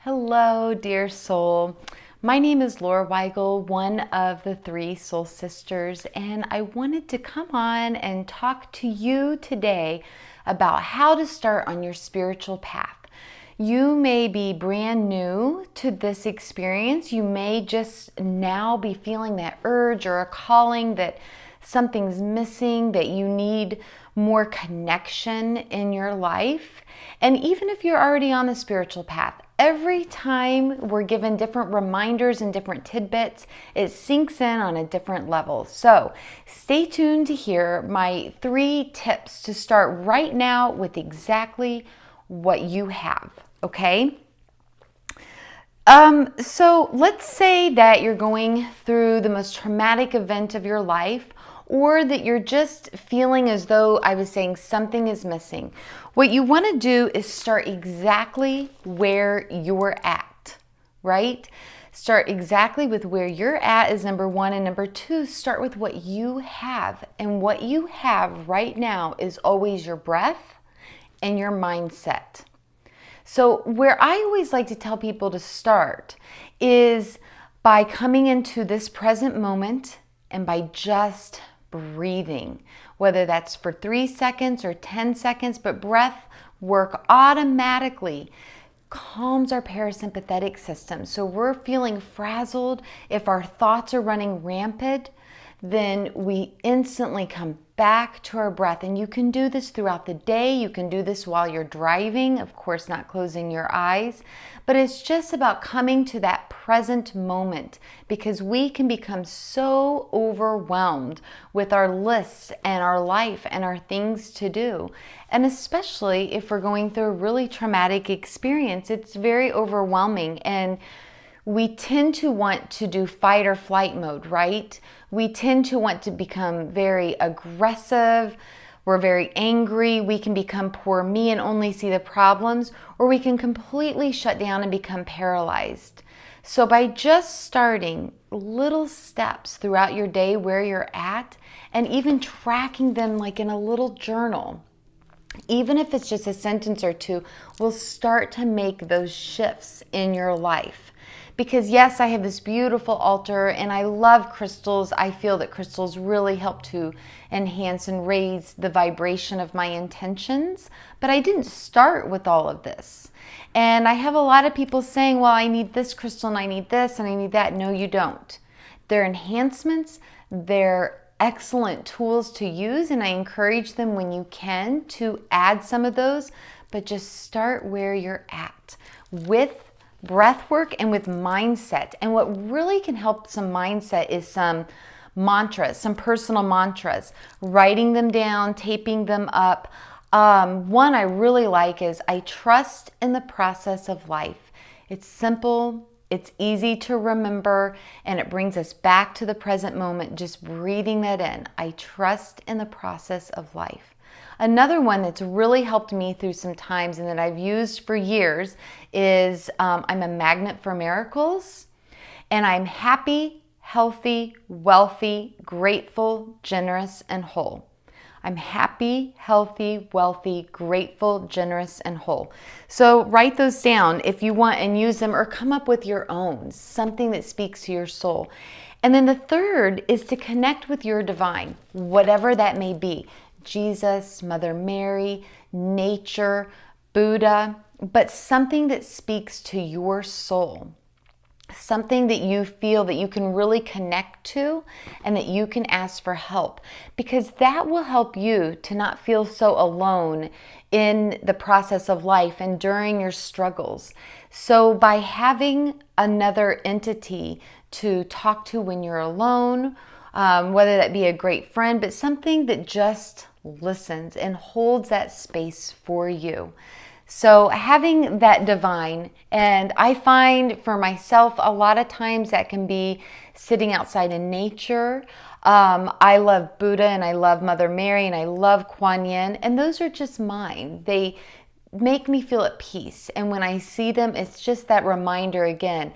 Hello, dear soul. My name is Laura Weigel, one of the three soul sisters, and I wanted to come on and talk to you today about how to start on your spiritual path. You may be brand new to this experience. You may just now be feeling that urge or a calling that something's missing, that you need more connection in your life. And even if you're already on the spiritual path, every time we're given different reminders and different tidbits, it sinks in on a different level. So stay tuned to hear my 3 tips to start right now with exactly what you have, okay? So let's say that you're going through the most traumatic event of your life, or that you're just feeling as though I was saying something is missing. What you want to do is start exactly where you're at, right? Start exactly with where you're at is number 1, and number 2, start with what you have. And what you have right now is always your breath and your mindset. So where I always like to tell people to start is by coming into this present moment and by just breathing, whether that's for 3 seconds or 10 seconds, but breath work automatically calms our parasympathetic system. So we're feeling frazzled. If our thoughts are running rampant, then we instantly come back to our breath. And you can do this throughout the day. You can do this while you're driving, of course, not closing your eyes. But it's just about coming to that present moment, because we can become so overwhelmed with our lists and our life and our things to do. And especially if we're going through a really traumatic experience, it's very overwhelming. And we tend to want to do fight or flight mode, right? We tend to want to become very aggressive. We're very angry. We can become poor me and only see the problems, or we can completely shut down and become paralyzed. So by just starting little steps throughout your day where you're at, and even tracking them like in a little journal, even if it's just a sentence or 2, will start to make those shifts in your life. Because yes, I have this beautiful altar and I love crystals. I feel that crystals really help to enhance and raise the vibration of my intentions. But I didn't start with all of this. And I have a lot of people saying, well, I need this crystal and I need this and I need that. No, you don't. They're enhancements. They're excellent tools to use, and I encourage them when you can to add some of those, but just start where you're at with breath work and with mindset. And what really can help some mindset is some mantras, some personal mantras, writing them down, taping them up. One I really like is, I trust in the process of life. It's simple, it's easy to remember, and it brings us back to the present moment, just breathing that in. I trust in the process of life. Another one that's really helped me through some times and that I've used for years is I'm a magnet for miracles, and I'm happy, healthy, wealthy, grateful, generous, and whole. I'm happy, healthy, wealthy, grateful, generous, and whole. So write those down if you want and use them, or come up with your own, something that speaks to your soul. And then the third is to connect with your divine, whatever that may be. Jesus, Mother Mary, nature, Buddha, but something that speaks to your soul. Something that you feel that you can really connect to and that you can ask for help, because that will help you to not feel so alone in the process of life and during your struggles. So by having another entity to talk to when you're alone, whether that be a great friend, but something that just listens and holds that space for you. So having that divine, and I find for myself a lot of times that can be sitting outside in nature. I love Buddha and I love Mother Mary and I love Kuan Yin, and those are just mine. They make me feel at peace, and when I see them, it's just that reminder again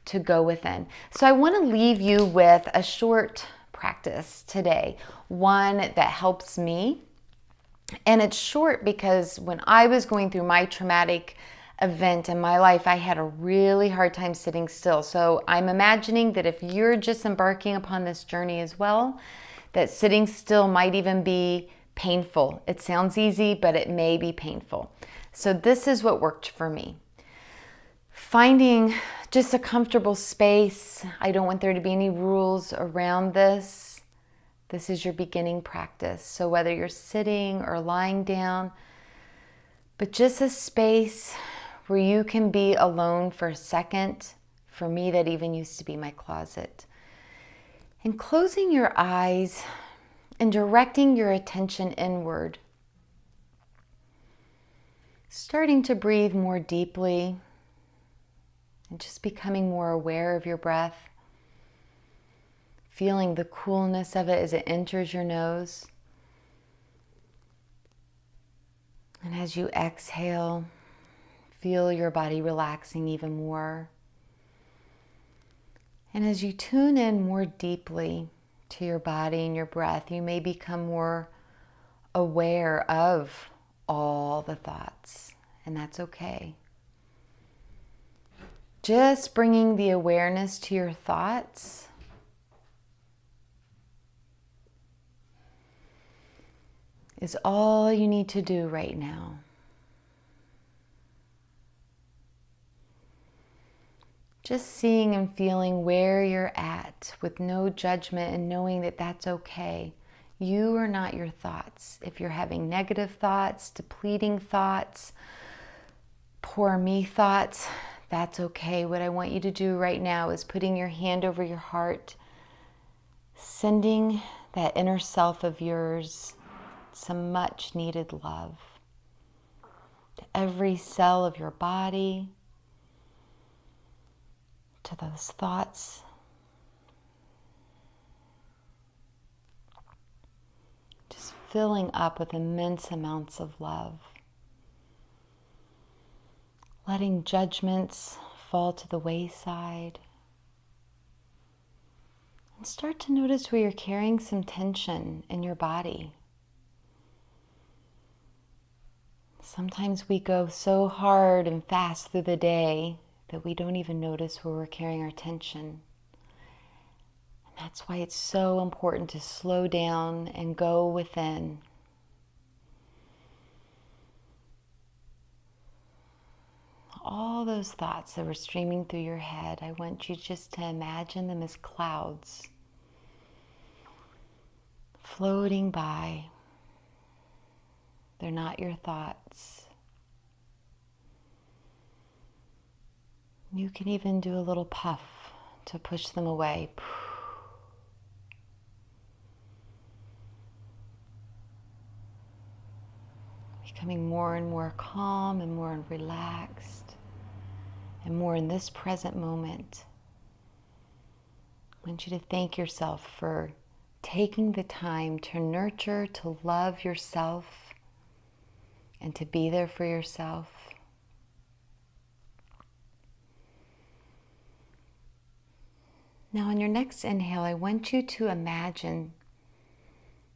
to go within. So I want to leave you with a short practice today, one that helps me. And it's short because when I was going through my traumatic event in my life, I had a really hard time sitting still. So I'm imagining that if you're just embarking upon this journey as well, that sitting still might even be painful. It sounds easy, but it may be painful. So this is what worked for me. Finding just a comfortable space. I don't want there to be any rules around this. This is your beginning practice. So whether you're sitting or lying down, but just a space where you can be alone for a second. For me, that even used to be my closet. And closing your eyes and directing your attention inward. Starting to breathe more deeply and just becoming more aware of your breath. Feeling the coolness of it as it enters your nose. And as you exhale, feel your body relaxing even more. And as you tune in more deeply to your body and your breath, you may become more aware of all the thoughts, and that's okay. Just bringing the awareness to your thoughts is all you need to do right now. Just seeing and feeling where you're at with no judgment and knowing that that's okay. You are not your thoughts. If you're having negative thoughts, depleting thoughts, poor me thoughts, that's okay. What I want you to do right now is putting your hand over your heart, sending that inner self of yours some much needed love to every cell of your body, to those thoughts. Just filling up with immense amounts of love. Letting judgments fall to the wayside. And start to notice where you're carrying some tension in your body. Sometimes we go so hard and fast through the day that we don't even notice where we're carrying our tension. And that's why it's so important to slow down and go within. All those thoughts that were streaming through your head, I want you just to imagine them as clouds floating by. They're not your thoughts. You can even do a little puff to push them away. Becoming more and more calm and more relaxed and more in this present moment. I want you to thank yourself for taking the time to nurture, to love yourself, and to be there for yourself. Now on your next inhale, I want you to imagine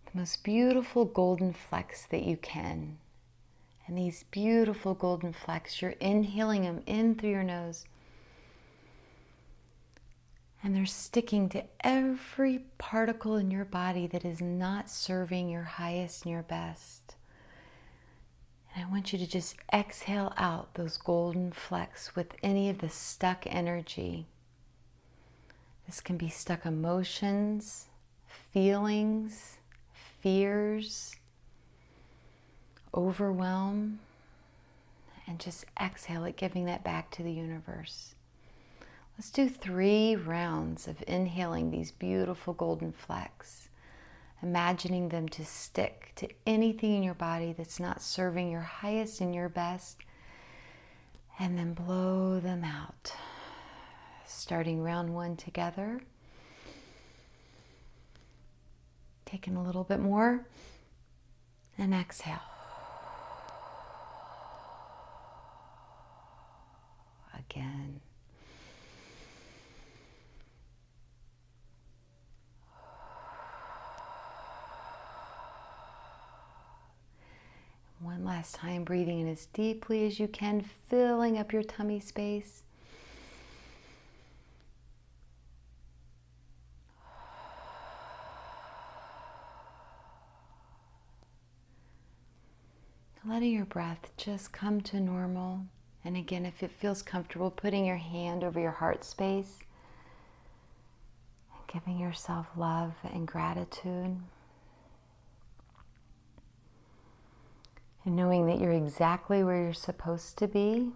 the most beautiful golden flecks that you can. And these beautiful golden flecks, you're inhaling them in through your nose. And they're sticking to every particle in your body that is not serving your highest and your best. And I want you to just exhale out those golden flecks with any of the stuck energy. This can be stuck emotions, feelings, fears, overwhelm, and just exhale it, giving that back to the universe. Let's do 3 rounds of inhaling these beautiful golden flecks, imagining them to stick to anything in your body that's not serving your highest and your best, and then blow them out. Starting round 1 together. Taking a little bit more, and exhale. Again. One Last time, breathing in as deeply as you can, filling up your tummy space. Letting your breath just come to normal. And again, if it feels comfortable, putting your hand over your heart space and giving yourself love and gratitude. And knowing that you're exactly where you're supposed to be.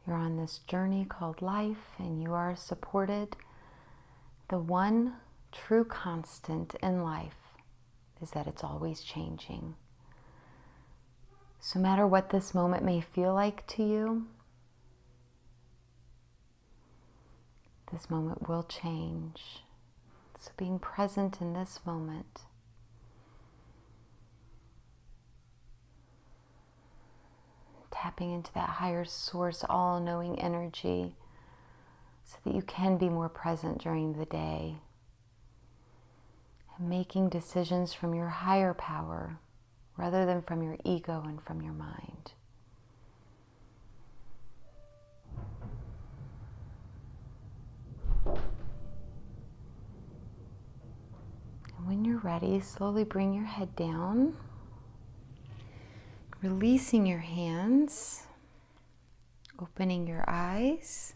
You're on this journey called life, and you are supported. The one true constant in life is that it's always changing. So no matter what this moment may feel like to you, this moment will change. So being present in this moment. Tapping into that higher source, all-knowing energy so that you can be more present during the day. And making decisions from your higher power rather than from your ego and from your mind. And when you're ready, slowly bring your head down. Releasing your hands, opening your eyes.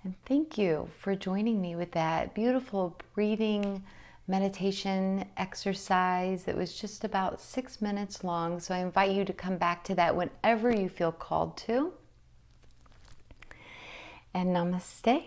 And thank you for joining me with that beautiful breathing meditation exercise that was just about 6 minutes long. So I invite you to come back to that whenever you feel called to. And namaste.